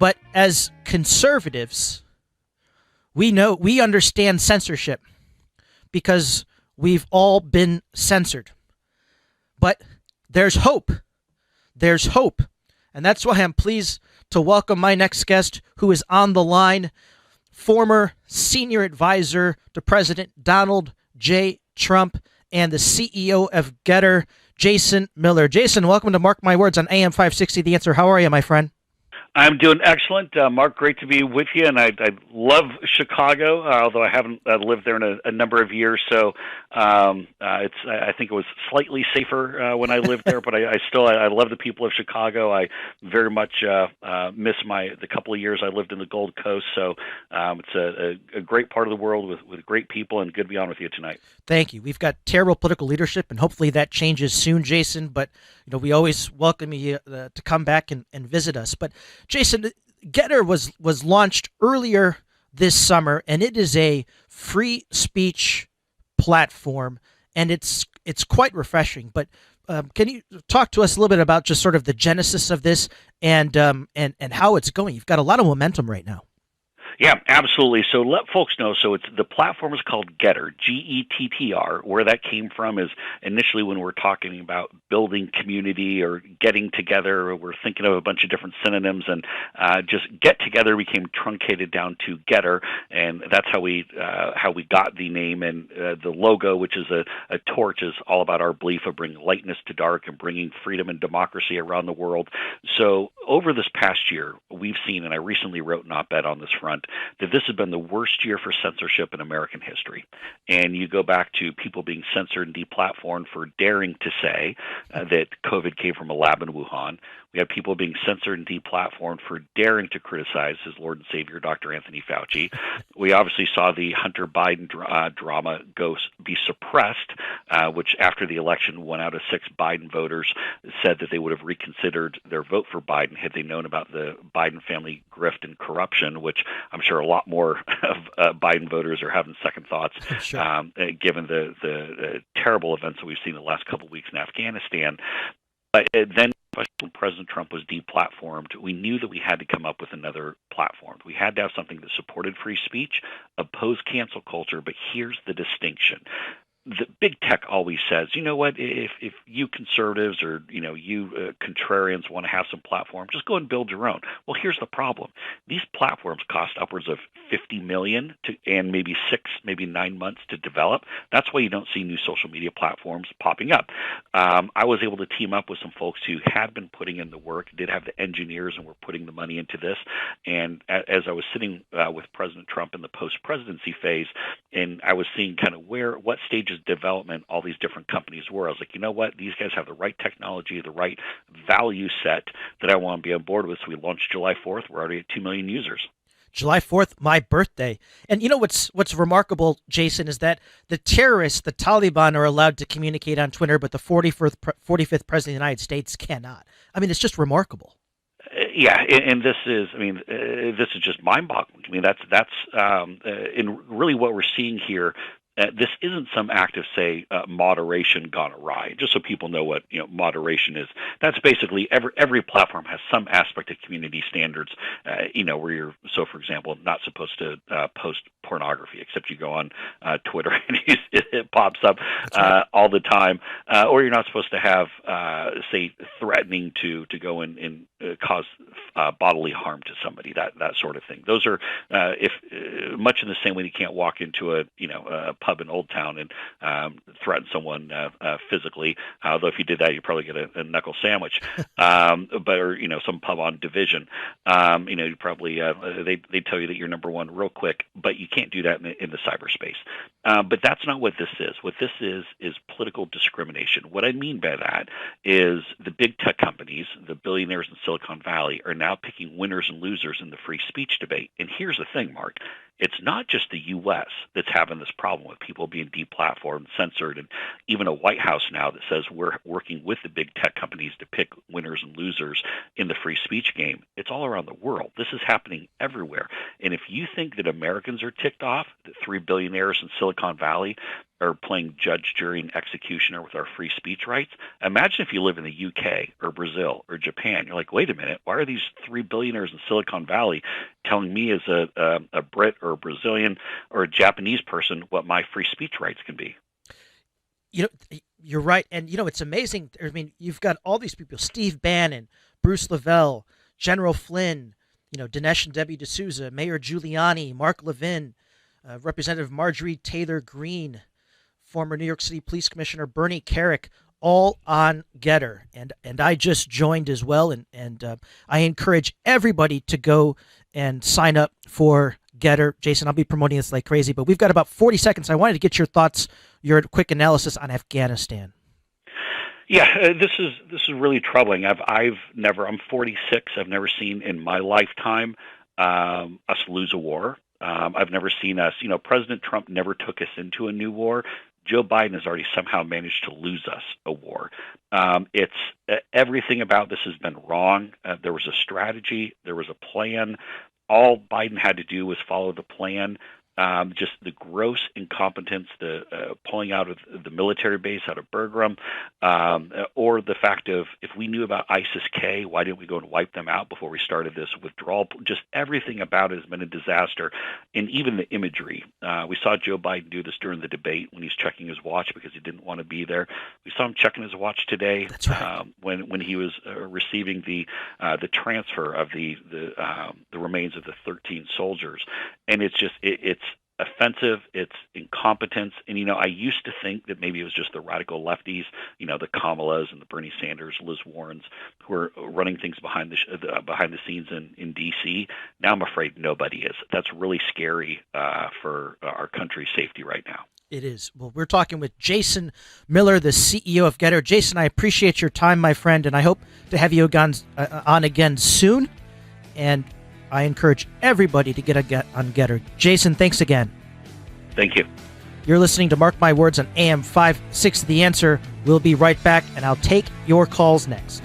But as conservatives, we understand censorship because we've all been censored. But there's hope. There's hope. And that's why I'm pleased to welcome my next guest, who is on the line, former senior advisor to President Donald J. Trump and the CEO of GETTR, Jason Miller. Jason, welcome to Mark My Words on AM 560 The Answer. How are you, my friend? I'm doing excellent, Mark. Great to be with you, and I love Chicago, although I haven't lived there in a number of years. So I think it was slightly safer when I lived there, but I love the people of Chicago. I very much miss the couple of years I lived in the Gold Coast. So it's a great part of the world with great people, and good to be on with you tonight. Thank you. We've got terrible political leadership, and hopefully that changes soon, Jason. But we always welcome you to come back and visit us. But Jason, GETTR was launched earlier this summer, and it is a free speech platform, and it's quite refreshing. But can you talk to us a little bit about just sort of the genesis of this and how it's going? You've got a lot of momentum right now. Yeah, absolutely. So let folks know. So the platform is called GETTR, GETTR. Where that came from is initially when we're talking about building community or getting together, we're thinking of a bunch of different synonyms, and just get together became truncated down to GETTR, and that's how we got the name. And the logo, which is a torch, is all about our belief of bringing lightness to dark and bringing freedom and democracy around the world. So over this past year, we've seen, and I recently wrote an op-ed on this front, that this has been the worst year for censorship in American history. And you go back to people being censored and deplatformed for daring to say that COVID came from a lab in Wuhan. We have people being censored and deplatformed for daring to criticize his Lord and Savior, Dr. Anthony Fauci. We obviously saw the Hunter Biden drama be suppressed, which after the election, 1 out of 6 Biden voters said that they would have reconsidered their vote for Biden had they known about the Biden family grift and corruption, which I'm sure a lot more of Biden voters are having second thoughts, Sure. Given the terrible events that we've seen the last couple of weeks in Afghanistan. But then when President Trump was deplatformed, we knew that we had to come up with another platform. We had to have something that supported free speech, opposed cancel culture, but here's the distinction. The big tech always says, you know what, if you conservatives or, you contrarians want to have some platform, just go and build your own. Well, here's the problem. These platforms cost upwards of $50 million and maybe 6, maybe 9 months to develop. That's why you don't see new social media platforms popping up. I was able to team up with some folks who had been putting in the work, did have the engineers, and were putting the money into this. And as I was sitting with President Trump in the post-presidency phase, and I was seeing kind of what stage development all these different companies were. I was like, you know what? These guys have the right technology, the right value set that I want to be on board with. So we launched July 4th. We're already at 2 million users. July 4th, my birthday. And what's remarkable, Jason, is that the terrorists, the Taliban, are allowed to communicate on Twitter, but the 45th president of the United States cannot. I mean, it's just remarkable. Yeah, and this is just mind-boggling. I mean, that's and really what we're seeing here. This isn't some act of, say, moderation gone awry. Just so people know what moderation is. That's basically every platform has some aspect of community standards. Where you're, so for example, not supposed to post pornography, except you go on Twitter and it pops up all the time. Or you're not supposed to have, say, threatening to go and cause bodily harm to somebody. That sort of thing. Those are much in the same way you can't walk into a pub in Old Town and threaten someone physically. Although if you did that, you'd probably get a knuckle sandwich. Or some pub on Division. You probably they tell you that you're number one real quick, but you can't do that in the cyberspace. But that's not what this is. What this is political discrimination. What I mean by that is the big tech companies, the billionaires in Silicon Valley, are now picking winners and losers in the free speech debate. And here's the thing, Mark. It's not just the U.S. that's having this problem with people being deplatformed, censored, and even a White House now that says we're working with the big tech companies to pick winners and losers in the free speech game. It's all around the world. This is happening everywhere. And if you think that Americans are ticked off, that 3 billionaires in Silicon Valley are playing judge, jury, and executioner with our free speech rights. Imagine if you live in the UK or Brazil or Japan. You're like, wait a minute, why are these 3 billionaires in Silicon Valley telling me as a Brit or a Brazilian or a Japanese person what my free speech rights can be? You're right. And, it's amazing. I mean, you've got all these people, Steve Bannon, Bruce Lavelle, General Flynn, Dinesh and Debbie D'Souza, Mayor Giuliani, Mark Levin, Representative Marjorie Taylor Greene, former New York City Police Commissioner Bernie Kerik, all on GETTR. And I just joined as well. And I encourage everybody to go and sign up for GETTR. Jason, I'll be promoting this like crazy, but we've got about 40 seconds. I wanted to get your thoughts, your quick analysis on Afghanistan. Yeah, this is really troubling. I'm 46. I've never seen in my lifetime us lose a war. I've never seen us. President Trump never took us into a new war. Joe Biden has already somehow managed to lose us a war. It's everything about this has been wrong. There was a strategy. There was a plan. All Biden had to do was follow the plan. Just the gross incompetence, the pulling out of the military base out of Bagram, or the fact of if we knew about ISIS-K, why didn't we go and wipe them out before we started this withdrawal? Just everything about it has been a disaster, and even the imagery. We saw Joe Biden do this during the debate when he's checking his watch because he didn't want to be there. We saw him checking his watch today. That's right. When he was receiving the transfer of the remains of the 13 soldiers, and it's offensive, it's incompetence, and I used to think that maybe it was just the radical lefties, the Kamalas and the Bernie Sanders, Liz Warrens, who are running things behind the scenes in D.C. Now I'm afraid nobody is. That's really scary for our country's safety right now. It is. Well, we're talking with Jason Miller, the CEO of GETTR. Jason, I appreciate your time, my friend, and I hope to have you on again soon. And I encourage everybody to get on GETTR. Jason, thanks again. Thank you. You're listening to Mark My Words on AM 560 The Answer. We'll be right back, and I'll take your calls next.